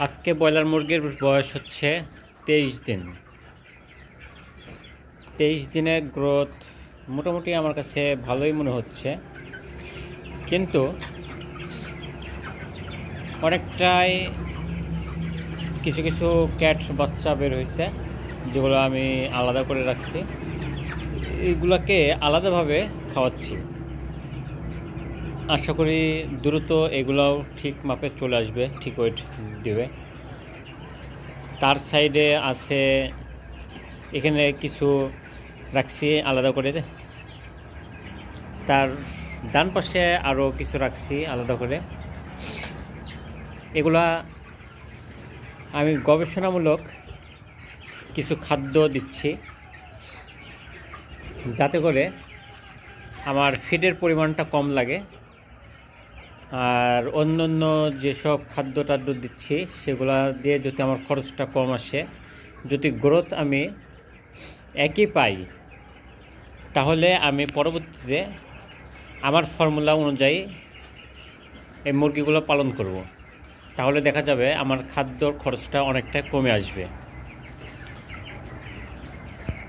আজকে ব্রয়লার মুরগির বয়স হচ্ছে 23 দিন। 23 দিনের গ্রোথ মোটামুটি আমার কাছে ভালোই মনে হচ্ছে, কিন্তু অনেকটাই কিছু কিছু ক্যাট বাচ্চা বের হয়েছে, যেগুলো আমি আলাদা করে রাখছি। এইগুলোকে আলাদাভাবে খাওয়াচ্ছি। আশা করি দ্রুত এগুলাও ঠিক মাপে চলে আসবে, ঠিক ওয়েট দেবে। তার সাইডে আছে, এখানে কিছু রাখছি আলাদা করে, তার ডান পাশে আরও কিছু রাখছি আলাদা করে। এগুলা আমি গবেষণামূলক কিছু খাদ্য দিচ্ছি, যাতে করে আমার ফিডের পরিমাণটা কম লাগে। আর অন্য যেসব খাদ্য টাদ্য দিচ্ছি সেগুলা দিয়ে যদি আমার খরচটা কম আসে, যদি গ্রোথ আমি একই পাই, তাহলে আমি পরবর্তীতে আমার ফর্মুলা অনুযায়ী এই মুরগিগুলো পালন করব। তাহলে দেখা যাবে আমার খাদ্যর খরচটা অনেকটা কমে আসবে।